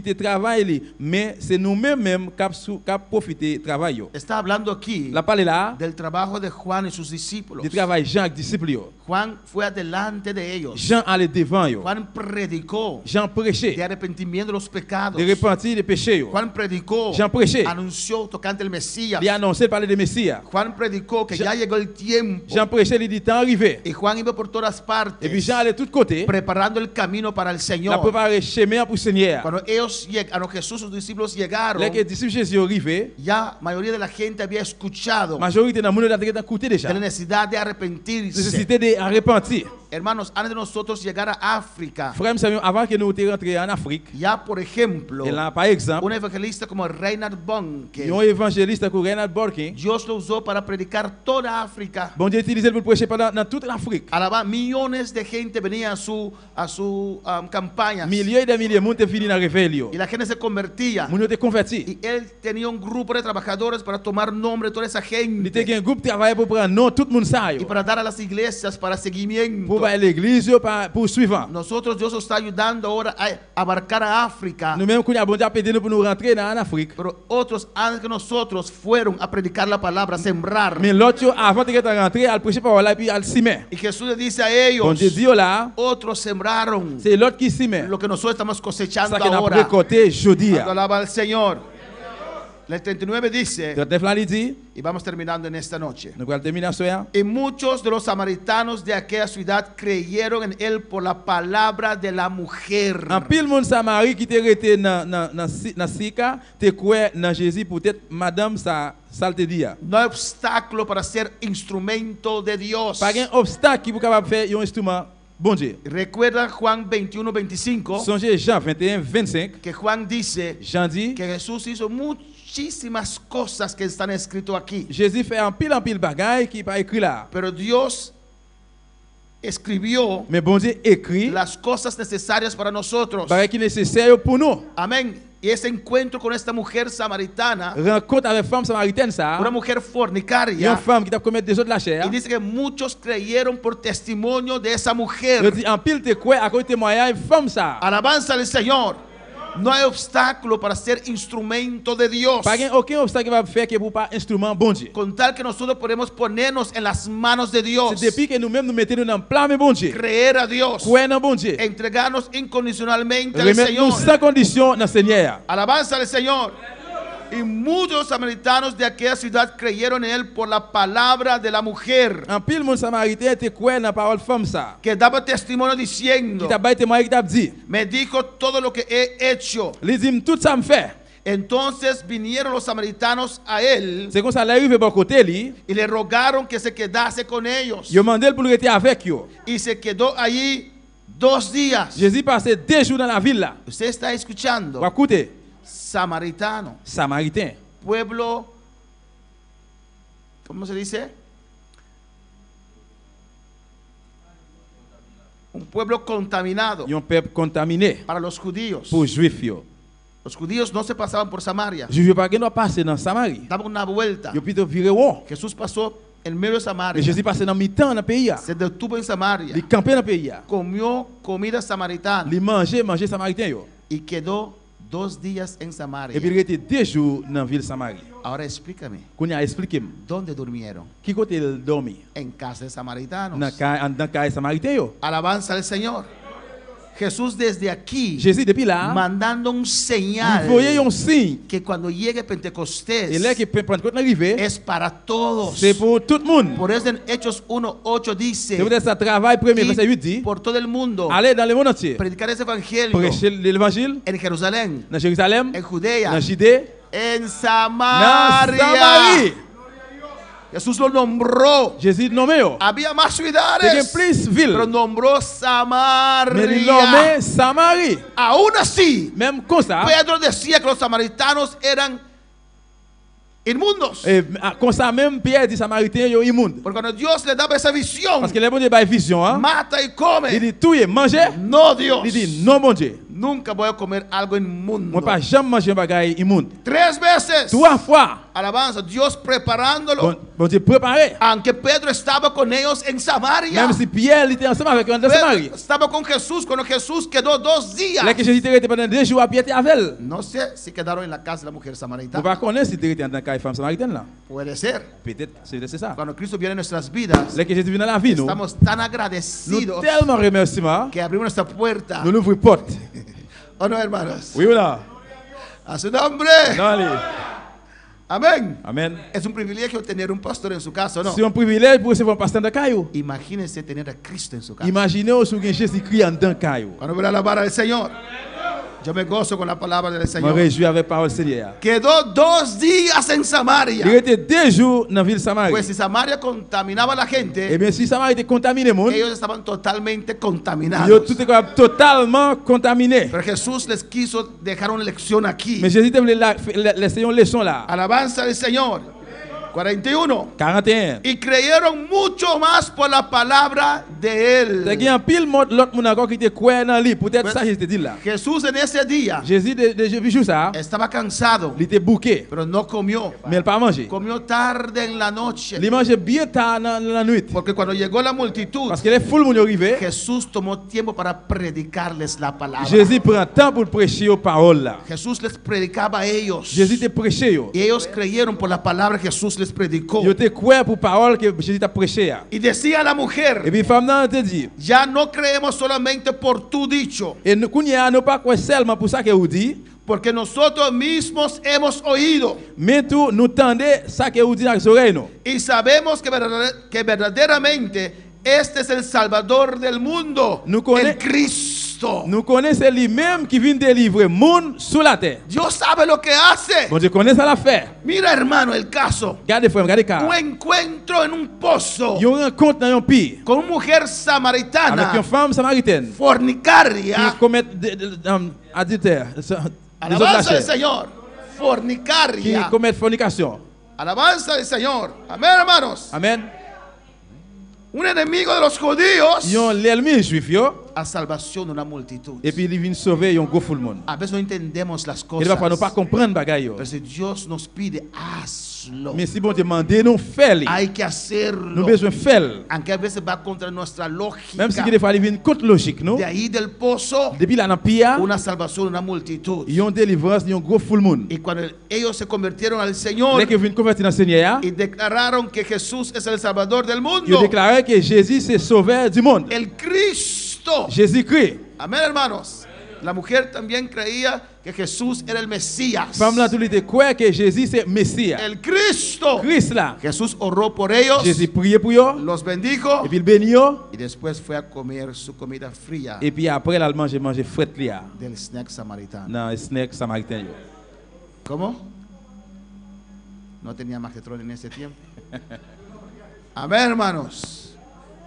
te travaille, mais c'est nous-mêmes qui profité travail. Está hablando aquí La parole là, del trabajo de Juan y sus discípulos. du travail Jean avec disciples. Yo. Juan fue adelante de ellos. Jean allait devant yo. Juan predicó Jean prêchait de arrepentimiento de los pecados. de repentir des péchés. Yo. Juan predicó, Jean prêchait. anunció tocante el Mesías. Il annonçait parler de Messie. Juan predicó que Jean- ya llegó el tiempo. Jean prêchait, il dit temps arrivé. Y Juan iba por todas partes, Et puis Jean allait de tous côtés, preparando el camino para el il a Señor. préparé chemin pour Seigneur. Cuando ellos llegaron, Jesús, sus discípulos llegaron, Les disciples de Jésus arrivés, ya mayoría de la gente había escuchado majorité dans le monde a écouté déjà. de la necesidad de arrepentirse. Nécessité de repentir. Hermanos, antes de nosotros llegar a África, Frère Samuel, avant que nous rentrions en Afrique, ya por ejemplo, et là, par exemple, un evangelista como Reinhard Bonke, un évangéliste comme Reinhard Borkin, Dios lo usó para predicar toda África. bon Dieu utilisé pour prêcher dans toute l'Afrique. Millones de gente venía a su campaña Milliers et des milliers de monde sont venus dans le réveil. y la gente se convertía. Moun yo te converti. Y él tenía un grupo de trabajadores para tomar nombre de toda esa Il était gente un groupe travail pour prendre non tout le monde ça y yo. para dar a las iglesias para seguimiento. Pour aller l'église yo pour suivant. Nosotros, Dios nos está ayudando ahora a abarcar a África, Nous même qu'on a bon Dieu aider nous pour nous rentrer en Afrique. pero otros antes que nosotros fueron a predicar la palabra, a sembrar. Mais l'autre yo avant de rentrer, al prêcher parole et puis al simer. Y Jesús le dice a ellos, Bon Dieu dit yo là, otros sembraron c'est l'autre qui simer. lo que nosotros estamos cosechando Ça qu'on a ahora. récolté jeudi. Cuando alaba al Señor. El 39 dice, 39 là il dit, y vamos terminando en esta noche, nous allons terminer ce soir. y muchos de los samaritanos de aquella ciudad creyeron en él por la palabra de la mujer. En pile monde Samarie qui te rete dans Sika, te croit dans Jésus peut-être madame ça te dit. No hay obstáculo para ser instrumento de Dios. Pas un obstacle qui vous capable faire un instrument bon Dieu. Recuerda Juan 21:25, Songez Jean 21, 25. que Juan dice Jean dit, que Jesús hizo muchísimas cosas que están escritas aquí, Jésus fait en pile bagaille qui pas écrit là. pero Dios escribió Mais bon Dieu écrit las cosas necesarias para nosotros. bagaille qui est nécessaire pour nous. Amén. Y ese encuentro con esta mujer samaritana, Rencontre avec femme samaritaine ça. una mujer Il y a fornicaria, une femme qui t'a commis des autres la chair. y dice que muchos creyeron por testimonio de esa Je mujer. dis en pile te croit à cause témoignage femme ça. Alabanza al Señor. No hay obstáculo para ser instrumento de Dios, Pas aucun obstacle qui va faire que vous pas instrument bon Dieu. con tal que nosotros podemos ponernos en las manos de Dios, C'est depuis que nous-mêmes nous mettons dans le plan mais bon Dieu. creer a Dios, Croire dans bon Dieu. entregarnos incondicionalmente al Remettre-nous Señor. sans condition dans le Seigneur. Alabanza al Señor. Y muchos samaritanos de aquella ciudad creyeron en él por la palabra de la mujer, En pile monde samaritain te croit dans la parole femme ça. que daba testimonio diciendo, Qui t'a baillé témoignage qui t'a dit. me dijo todo lo que he hecho. Les dit tout ça me fait. Entonces vinieron los samaritanos a él C'est comme ça l'arrive bon côté lui. y le rogaron que se quedase con ellos. Yo mandé pour rester avec yo. Y se quedó allí 2 días. Jésus passait 2 jours dans la ville là. Usted está escuchando. Vous écoutez, Samaritano, Samaritain. pueblo, ¿cómo se dice? Un pueblo contaminado Un peuple contaminé para los judíos. pour juifs yo. Los judíos no se pasaban por Samaria, Juifs pas que nous passer dans Samarie. daban una vuelta. Yo plutôt viré rond. Jesús pasó en medio de Mais Samaria, Jésus passait dans mi-temps dans le pays là. se detuvo en Samaria, Il campait dans le pays là. comió comida samaritana Il mangeait samaritain yo. y quedó 2 días en Et Samaria. puis il était 2 jours dans la ville de Samarie. Ahora explícame, Qu'on a expliqué ¿dónde durmieron? qui côté il dormi. En casa de samaritanos. Dans caille samaritain yo. Alabanza al Señor. Jesús desde aquí Jésus depuis là, mandando un il señal voyait un signe. que cuando llegue Pentecostés Et là qui Pentecôte arrivé, es para todos. c'est pour tout le monde. Por eso en Hechos 1:8 C'est pour dice, ça travail premier verset 8 dit, por todo el mundo, allez dans le monde entier, predicar ese evangelio prêcher l'évangile en Jerusalén, dans Jérusalem, en Judea, dans Judée, en dans Samaria. Samarie. Jesús lo nombró. Jésus nommé yo. Había más Il y a ciudades, plus pero villes, nombró mais il Samaria. nommé Samarie. Aún así, Même comme ça, Pedro decía que los samaritanos eran inmundos. comme ça même Pierre dit Samaritain yo immonde. Porque cuando Dios le daba esa visión, Parce que les bon Dieu bail vision, hein. mata y Il come. dit tout est manger, No, Dios. il dit non mon Dieu. Nunca voy a comer algo inmundo. Moi pas jamais manger un bagage immonde. 3 veces. 3 fois, Alabanza, Dios preparándolo. bon Dieu préparé. Aunque Pedro estaba con ellos en Samaria. Même si Pierre était ensemble avec eux dans Samarie. Pedro estaba con Jesús cuando Jesús quedó 2 días. Là que Jésus était pendant 2 jours à Pierre était avec elle. No sé si quedaron en la casa de la mujer Vous samaritana. pas connaître si était dans la caille femme samaritaine là. Puede ser. Peut-être c'est ça. Cuando Cristo viene en nuestras vidas, Là que Jésus vient dans la vie nous, estamos tan nous agradecidos tellement remerciements, que abrimos nuestra puerta. nous l'ouvrons porte. ¿O no, hermanos? Oui ou là? A su nombre. Non allez. Amén. Amen. Es un privilegio tener un pastor en su casa, ¿o no? C'est un privilège pour recevoir un pasteur dans caillou. Imagínense tener a Cristo en su casa. Imaginez si vous avez Jésus-Christ en dans caillou. Cuando voy a alabar al Señor, yo me gozo con la palabra del Je me Señor. réjouis avec la parole du Seigneur. Quedó 2 días en Il Samaria. était 2 jours dans la ville de Samarie. Pues si Samaria contaminaba a la Eh gente, bien, si Samarie était contaminé, monde, ellos estaban totalmente yo contaminados. tout est totalement contaminé. Pero Jesús les quiso dejar una lección aquí. Mais Jésus t'a laissé une leçon là. Alabanza del Señor. 41. 41. Y creyeron mucho más por la palabra de C'est qu'il y él. a un pile l'autre monde encore qui était croyant dans lui. Peut-être ça, Jésus te dit là. Jesús en ese día Jésus, de vu ça, estaba cansado, il était bouqué, pero no comió. mais il n'a pas mangé. Comió tarde en la noche. Il mangeait bien tard dans la nuit. Porque cuando llegó la multitud, Parce que les foules sont arrivées. Jesús tomó tiempo para predicarles la palabra. Jésus prend temps pour prêcher aux paroles là. Jesús les predicaba a ellos. Jésus te prêché. Y ellos creyeron por la palabra que Jesús les predicó. Yo te crois pour parole que Jésus t'a prêché. Y decía la Et mujer, puis femme nan te dit, ya no creemos solamente por tu dicho, et nous kounya nous pas croire seulement pour ça que vous dit, porque nosotros mismos hemos oído mais tout nous tendez ça que vous dit dans les oreilles nous. y sabemos que verdaderamente este es el Salvador del mundo, Nous connaît- el Cristo. Nous connaissons lui-même qui vient délivrer monde sous la terre. Dios sabe lo que hace. Bon Dieu connaît ça l'affaire. Mira, hermano, el caso. Regardez frère, regardez car. Un encuentro en un pozo Ils ont rencontre dans un pays con una mujer avec samaritana, une femme samaritaine fornicaria. qui commet adultère, Alabanza del qui Señor. Fornicaria. commet fornication. Alabanza del Señor. Amén, hermanos. Amen. Un enemigo de los judíos Ils ont l'ennemi juif yo, a salvación de una multitud. et puis ils viennent sauver un gros full monde. A veces no entendemos las Et parfois nous cosas. pas comprendre bagaille yo. Pero si Dios nos pide, hazlo. Mais si bon Dieu demande nous faire, Hay que nous hacerlo. besoin faire. Aunque a veces va contra nuestra lógica. Même si des fois ils viennent contre logique nous. De ahí del pozo, Depuis là dans pia, una salvación de una multitud. ils ont délivrance, ils ont gros full monde. Y cuando ellos se convirtieron al Señor Dès qu'ils viennent convertir dans le Seigneur, y declararon que Jesús es el Salvador del ils mundo, déclarent que Jésus c'est sauveur du monde. el Cristo. Jésus-Christ. Amén, hermanos. La mujer también creía que Jesús era el Mesías. Femme là tout était croire que Jésus c'est Messie. El Cristo. Christ là. Jesús oró por ellos, Jésus priait pour eux, los bendijo et puis il bénit eux, y después fue a comer su comida fría et puis après il manger fret là del snack samaritano. dans le snack samaritain. yo. ¿Cómo? No tenía magnetrón en ese tiempo. Amén, hermanos.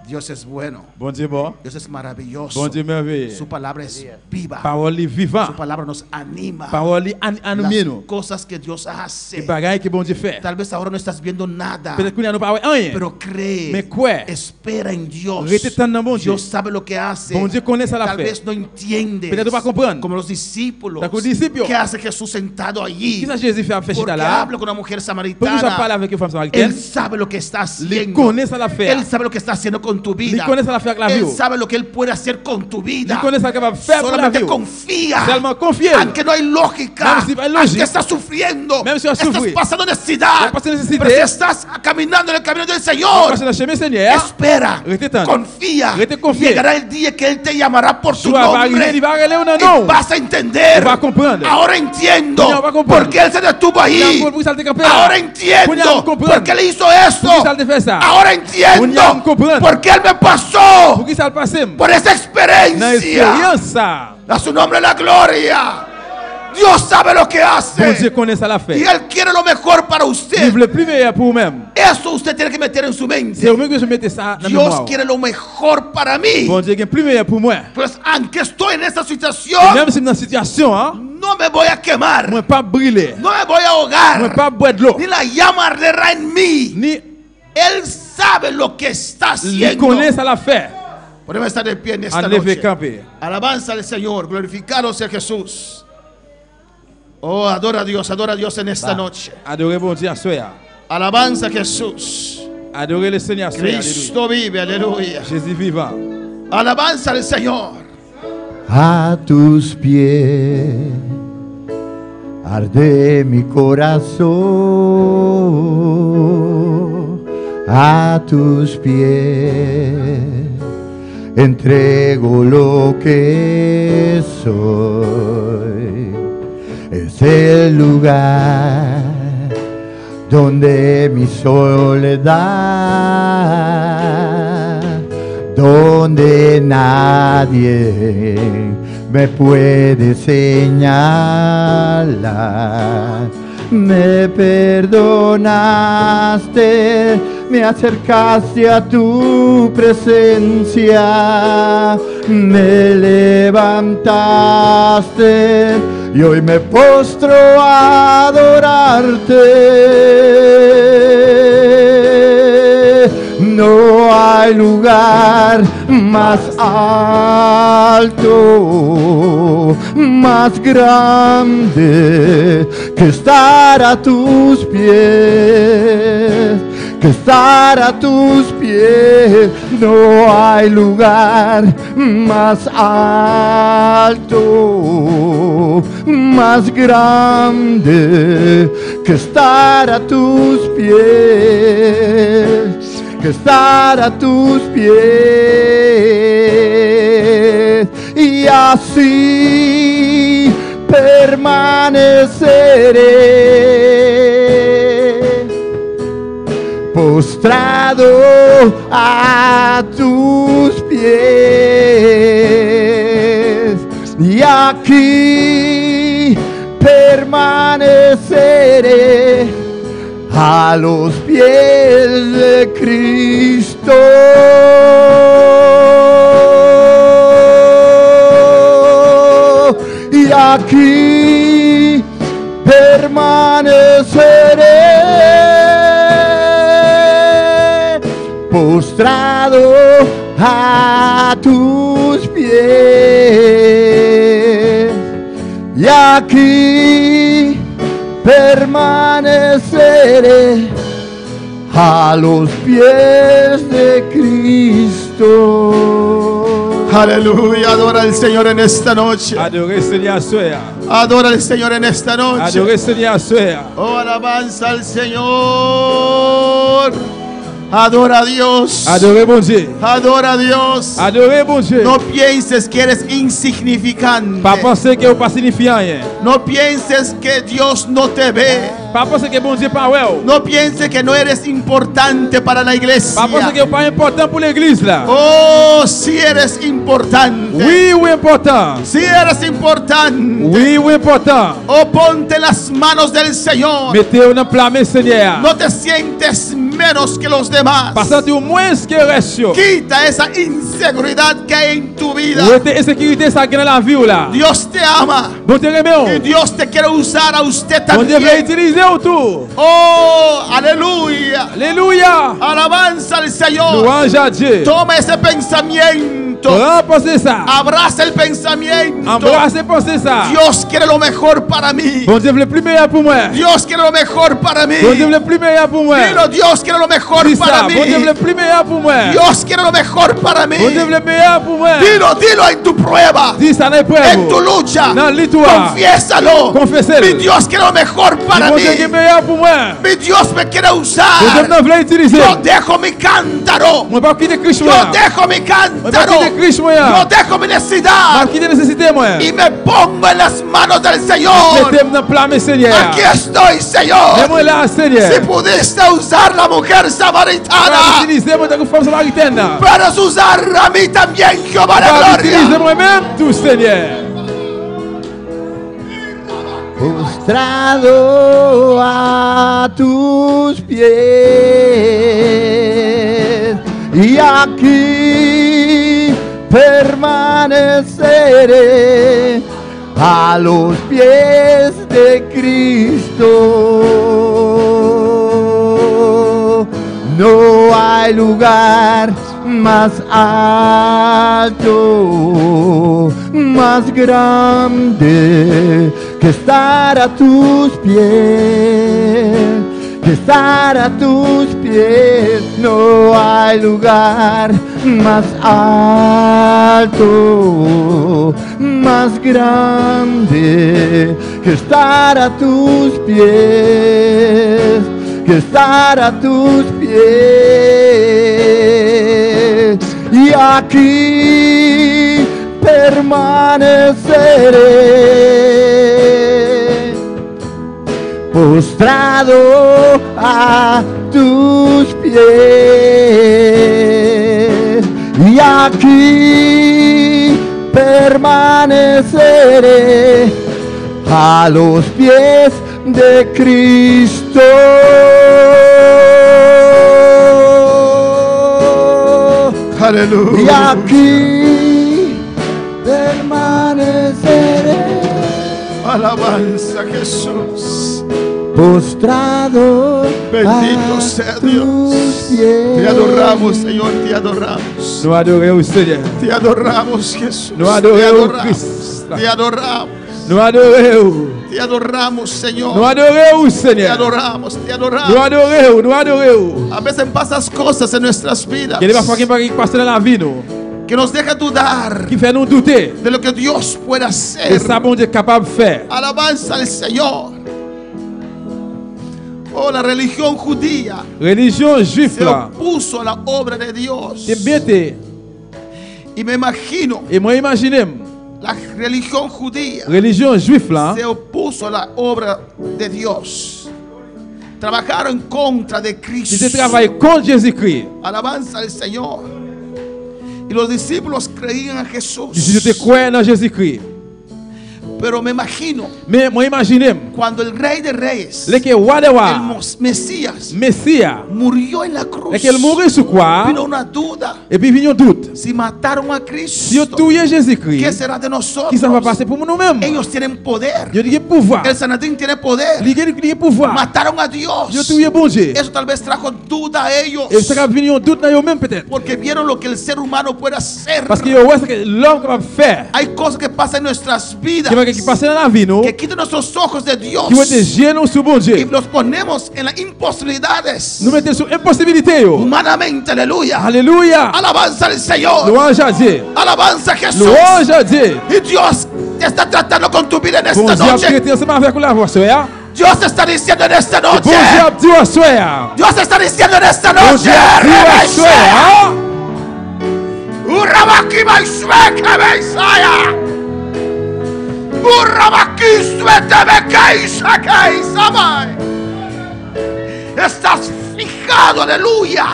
Dios es bueno. Bon Dieu bon. Dios es maravilloso. Bon Dieu merveilleux. Su palabra es viva. Parole li vivant. Su palabra nos anima. Parole li animé nous. Las cosas que Dios Les hace. bagailles que bon Dieu fait. Tal vez ahora no estás viendo nada, Peut-être qu'on n'a pas rien. pero cree, Mais quoi? espera en Dios. Rete tan dans bon Dieu. Dios sabe lo que hace. Bon Dieu connaît ça la Tal fait. vez no entiendes. Peut-être pas comprendre. Como los discípulos. Como los discípulos. ¿Qué hace Jesús sentado allí? Qui ça Jésus fait faire Porque chita là? habla con una mujer Pourquoi ça parle samaritana. avec une femme Él samaritaine? sabe lo que está Il haciendo. connaît ça la faire. Él sabe lo que está haciendo con tu Il vida. connaît ça la faire avec la Él vie. sabe lo que Él puede hacer con tu Il vida. connaît ça capable de faire pour la Solamente vie. confía. Seulement confier. Aunque no hay lógica, Même si no hay lógica. aunque estás sufriendo, Même si vas estás sufrir. pasando necesidad, Vas pasando necesidad. pero si estás caminando en el camino del Señor, Parce que dans le chemin Seigneur, espera, Rete tendre. confía, Rete confier. llegará el día que Él te llamará por tu soit va arriver, nombre il va aller ou non y non. vas a entender. Va comprendre. Ahora entiendo Puña, va comprendre. por qué Él se detuvo ahí. Pour ça te camper Ahora là. entiendo Puña, comprendre. por qué Él hizo esto. Pour qui ça te fait ça? Ahora entiendo Puña, comprendre. por qué Él me pasó Pour qui ça le passe? por esa Dans experiencia. l'expérience ça. A su nombre la gloria. Dios sabe lo que Bon Dieu hace. connaît ça la Y fait. Él quiere lo mejor para Il usted. veut le plus meilleur pour vous-même. Eso usted tiene que meter en su C'est mente. au-mieux que je mette ça dans Dios mémoire. quiere lo mejor para mí. Bon Dieu, il y a plus meilleur pour moi. Pues aunque estoy en esta Et situación, même si dans une situation, hein, no me voy a quemar. moi pas brûler, No me voy a moi ahogar. pas boire de l'eau, Ni la llama arderá en mí. ni Él sabe lo que está il haciendo. connaît ça la fait. Podemos estar de pie en esta En lever noche. camper. Alabanza al Señor, glorificado sea Jesús. Oh, adora a Dios en esta noche. Adorez bon Dieu à soir. Alabanza a Jesús. Adorez le Seigneur à soir. Alléluia. Cristo vive, aleluya. Jésus vivant. Alabanza al Señor. A tus pies arde mi corazón, a tus pies entrego lo que soy. Es el lugar donde mi soledad, donde nadie me puede señalar. Me perdonaste, me acercaste a tu presencia, me levantaste y hoy me postro a adorarte. No hay lugar más alto, más grande que estar a tus pies, que estar a tus pies. No hay lugar más alto, más grande que estar a tus pies, que estar a tus pies. Y así permaneceré postrado a tus pies, y aquí permaneceré a los pies de Cristo. Y aquí permaneceré postrado a tus pies, y aquí permaneceré a los pies de Cristo. Aleluya, adora al Señor en esta noche. Adorez le Seigneur à soir. Adora al Señor en esta noche. Adorez le Seigneur à soir. Oh, alabanza al Señor. Adora a Dios. Adorez bon Dieu. Adora a Dios. Adorez bon Dieu. No pienses que eres insignificante. Pas penser que vous pas signifiant rien. No pienses que Dios no te ve. Pas penser que bon Dieu pas ouais. No pienses que no eres importante para la iglesia. Pas penser que vous pas important pour l'église là. Oh, si eres importante. Oui, oui important. Si eres importante. Oui, oui important. Oh, ponte en las manos del Señor. Mettez-vous dans la main Seigneur. No te sientes menos que los demás. Pas sentir ou moins que le reste. Quita esa inseguridad que hay en tu vida. Ou ete insécurité ça dans la vie ou là. Dios te ama. Bon Dieu remet Y ou. Dios te quiere usar a usted Bon Dieu veut también. utiliser ou tout. Oh, aleluya. Alléluia. Alabanza al Señor. Louange à Dieu. Toma ese pensamiento. Remplacez ça. Abraza el pensamiento. Embrassez, pensez ça. Dios quiere lo mejor para mí. Bon Dieu veut le plus meilleur pour moi. Dios quiere lo mejor para mí. Bon Dieu veut le plus meilleur pour moi. Dilo, Dios quiere lo mejor Dis para ça. mí. Bon Dieu veut le plus meilleur pour moi. Dios quiere lo mejor para mí. Bon Dieu veut le meilleur pour moi. Dilo en tu prueba. Dis ça dans l'épreuve. En tu lucha. Dans l'histoire. Confiésalo. Confessez-le. Mi Dios quiere lo mejor para Bon mí. Dieu qui est meilleur pour moi. Mi Dios me quiere Bon Dieu usar. me veut utiliser. Yo dejo mi cántaro. Moi pas quitter Christ Yo moi. dejo mi Moi pas cántaro. quitter Christ moi. Yo dejo mi Pas necesidad. quitter nécessité moi. Y me pongo en las manos del Señor. Mettez-moi dans plan mes Seigneur. Aquí estoy, Señor. Mets-moi là Seigneur. Si pudiste usar la mujer samaritana, Utilisez-moi dans une femme samaritaine. puedes usar a mí también, Jehová de Utiliser gloria. moi-même tout Seigneur. Postrado a tus pies, y aquí permaneceré a los pies de Cristo. No hay lugar más alto, más grande que estar a tus pies, que estar a tus pies. No hay lugar más alto, más grande que estar a tus pies, que estar a tus pies. Y aquí permaneceré postrado a tus pies, y aquí permaneceré a los pies de Cristo. Y Aleluya. aquí permaneceré Alabanza, Jesús. postrado Bendito a sea tus Dios. pies. Te adoramos, Señor, te adoramos. Nous adorons Seigneur. Te adoramos, Jesús. Nous Te adorons adoramos. Christ. Te adoramos. Nous adorons. Te adoramos, Nous Señor. adorons Te Seigneur. adoramos, te Nous adoramos. adorons, nous adorons. A veces pasan cosas en nuestras vidas Il y a des parfois qui passent dans la vie nous, que nos deja dudar qui fait nous douter de lo que Dios puede de hacer. ça bon Dieu est capable de faire. Alabanza al Señor. Oh, la religión judía Religion juive se là, opuso a la obra de Dios. c'est bête. Y me imagino, Et moi imagine, la religión judía religion juive là, se opuso a la obra de Dios. Trabajaron en contra de Cristo. ils travaillent contre Jésus-Christ. Alabanza al Señor. Y los discípulos creían a Je Jesús. te crois dans Jésus-Christ. Pero me imagino Mais moi imagine, cuando el Rey de Reyes, le que roi de el roi, Mesías, Messia, murió en la cruz. le que mourit sur croix, Vino una duda. et puis vient un doute. Si mataron a Si vous Cristo, tuez ¿qué Jésus-Christ, será de nosotros? qui ça va passer pour nous-mêmes? Ellos tienen poder. Dieu a pouvoir. El Sanadín tiene poder. Il a pouvoir. Mataron a Dieu Dios. tué bon Dieu. Eso tal vez trajo duda a ellos. Et ça va venir un doute dans eux-mêmes peut-être. Porque vieron lo que el ser humano puede hacer. Parce que ouais, c'est que l'homme capable de faire. Hay cosas que pasan en nuestras vidas Qui passe dans la vie, nous, que quitan nuestros ojos de Dios qui vont être gênés sur bon y Dieu. los ponemos en las imposibilidades. Nous mettons sur impossibilité. Yo. Humanamente, aleluya. Alléluia. Alabanza al Señor. Louange à Dieu. Alabanza a Jesús. Louange à Dieu. Y Dios te está tratando con tu vida en Bon esta Dieu a noche. traité ensemble avec la voix, soya. Dios te está diciendo en esta Bon noche. Dieu a dit, soya. Dios te está diciendo en esta Bon noche. Dieu a dit, soya. Urabaki maisweke meisaya. Urabaki swete mekeisake samai. Estás fijado, aleluya,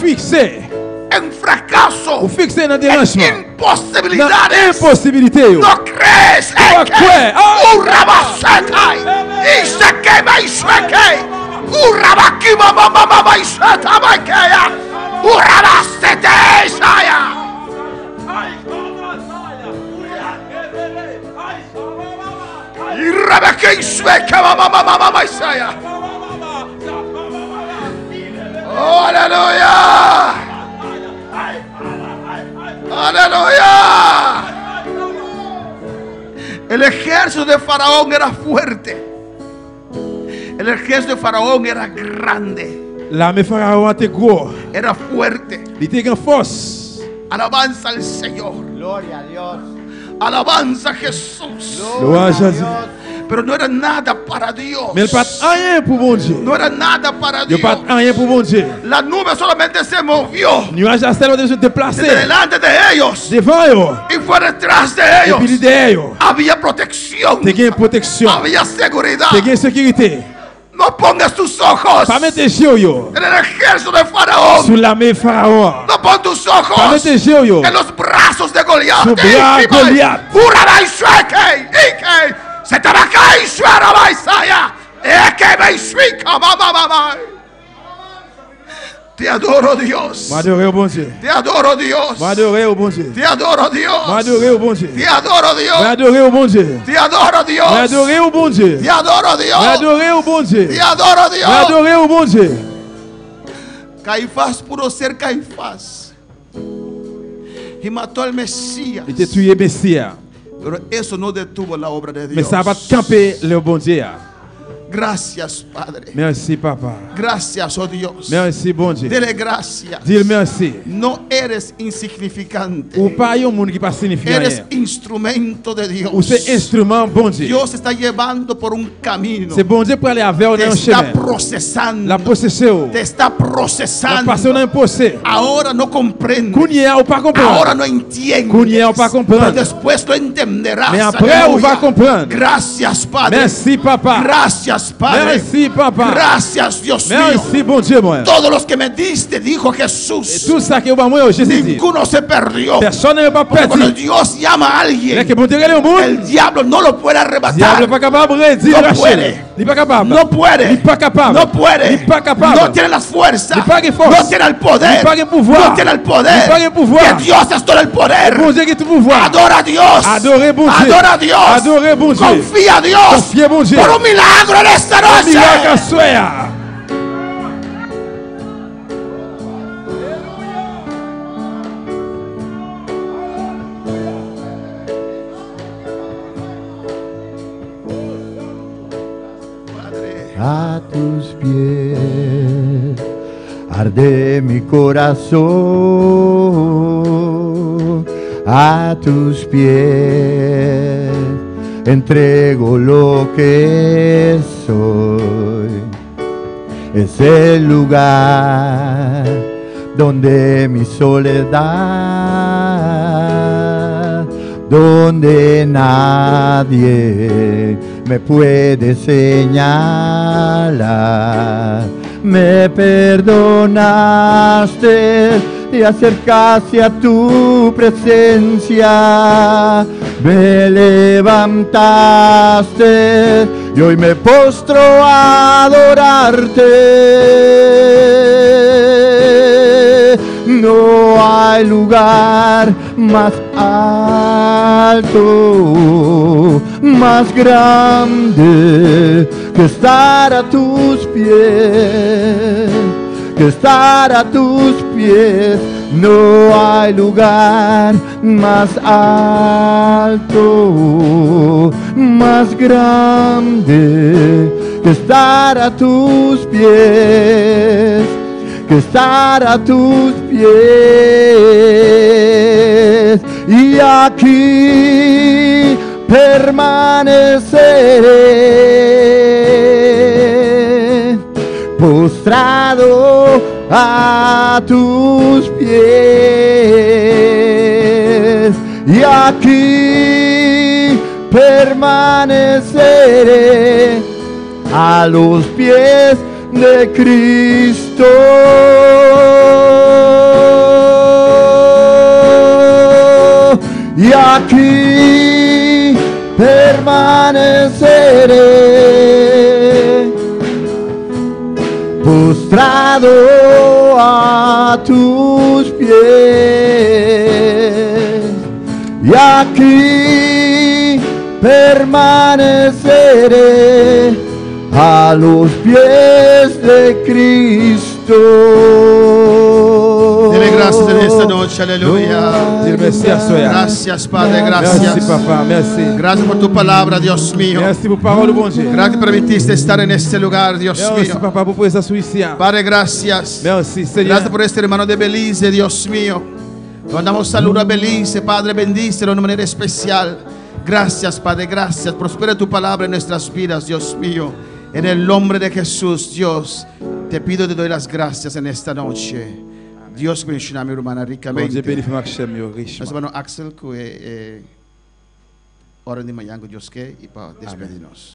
Fixé. en fracaso, Ou fixé dans le en dérangement. Dans imposibilidades. impossibilité. Yo. No crees No en que cree. Ah. Urabasekai. Iseke meisweke. Urabakima mama mama isata bakaya. Urabastete isaya. Irabake isweke mama mama mama isaya. Oh, aleluya. Aleluya. El ejército de Faraón era fuerte. El ejército de Faraón era grande. L'armée pharaon était gros. Era fuerte. Il était une force. Alabanza al Señor. Gloria a Dios. Alabanza a Jesús. Louange à Dieu. Pero no era nada para Dios. Mais il n'y a pas rien pour mon Dieu. No era nada para Il n'y Dios. a pas rien pour mon Dieu. La nube solamente se movió Le nuage a seulement se déplacer delante de ellos devant eux. y fue detrás de Et puis ellos. derrière eux. Había protección. Tu as une protection. Había seguridad. Tu as une sécurité. No pongas tus ojos Pas mettre tes yeux yo, en el ejército de Faraón. sur l'armée pharaon. No pon tus Pas ojos mettre tes yeux yo, en los brazos de Goliat. Su bra Goliat. Uraba Ishueke, Ike, Setabaka Ishuaraba Isaya, Eke Ishuika, Mama. Te adoro, Dios. m'adorer au bon Dieu. Te adoro, Dios. M'adorer au bon Dieu. Te adoro, Dios. M'adorer au bon Dieu. Te adoro, Dios. M'adorer au bon Dieu. Te adoro, Dios. M'adorer au bon Dieu. Te adoro, Dios. M'adorer au bon Dieu. Te adoro, Dios. M'adorer au bon Dieu. Caifás pudo ser Caifás y mató al Mesías, Il était tué Messia. pero eso no detuvo la obra de Dios. Mais ça va camper le bon Dieu. Gracias, Padre. Merci papa. Gracias, oh Dios. Merci bon Dieu. Dele gracias. Dis merci. No eres insignificante. Ou pas un monde qui pas signifier Eres rien. instrumento de Dios. Ou c'est instrument bon Dieu. Dios está llevando por un camino. C'est bon Dieu pour aller avec Te dans un está chemin. procesando. La possession. Te está La procesando. passion d'un possé. Ahora no comprende. Kounia ou pas Ahora comprendre. no entiendes. Kounia ou pas Pero comprendre. después lo entenderás. Mais après, Aleluya. on va comprendre. Gracias, Padre. Merci papa. Gracias, Padre. Merci papa. Gracias, Dios mío. Merci bon Dieu moi. Todos los que me diste, dijo Et Jesús, tout ça que moi Jésus dit. ninguno se perdió. Personne n'est pas Porque cuando perdu. Dios llama a Mais alguien, que bon Dieu regarde au monde. el diablo no lo puede Diable arrebatar. pas capable de dire No racheter. puede. Il pas capable. No puede. Il pas capable. No puede. Il pas capable. No tiene las fuerzas. Il pas que force. No tiene el poder. Il pas que pouvoir. No tiene el poder. Il pas que pouvoir. Que Dios es todo el poder. Bon Dieu qui tout pouvoir. Adora a Dios. Adorez bon Dieu. Adora a Dios. Adorez bon Dieu. Confía a Dios. Confiez bon Dieu. Por un milagro en esta Miracle à noche. soir. A tus pies arde mi corazón, a tus pies entrego lo que soy. Es el lugar donde mi soledad, donde nadie me puede señalar. Me perdonaste y acercaste a tu presencia. Me levantaste y hoy me postro a adorarte. No hay lugar más alto, más grande que estar a tus pies, que estar a tus pies. No hay lugar más alto, más grande que estar a tus pies, que estar a tus pies. Y aquí permaneceré postrado a tus pies. Y aquí permaneceré a los pies de Cristo. Y aquí permaneceré postrado a tus pies, y aquí permaneceré a los pies de Cristo. Dele gracias en esta noche, aleluya. Dire merci à soi. Gracias, Padre, Merci, gracias. papa. Merci. Gracias por tu palabra, Dios mío. Merci pour parole, bon Dieu. Gracias que permitiste estar en este lugar, Dios Merci, mío. papa, pour présence ici. Padre, gracias. Merci, Seigneur. Gracias por este hermano de Belice, Dios mío. Mandamos saludo a Belice, Padre, bendícelo de manera especial. Gracias, Padre, gracias. Prospera tu palabra en nuestras vidas, Dios mío. En el nombre de Jesús, Dios, te pido y te doy las gracias en esta noche. Dios bendiga a mi hermana Bon Dieu ricamente. bénisse ma chère, meu riche. Nuestro hermano Axel, que ora de mañana con Dios que y para despedirnos.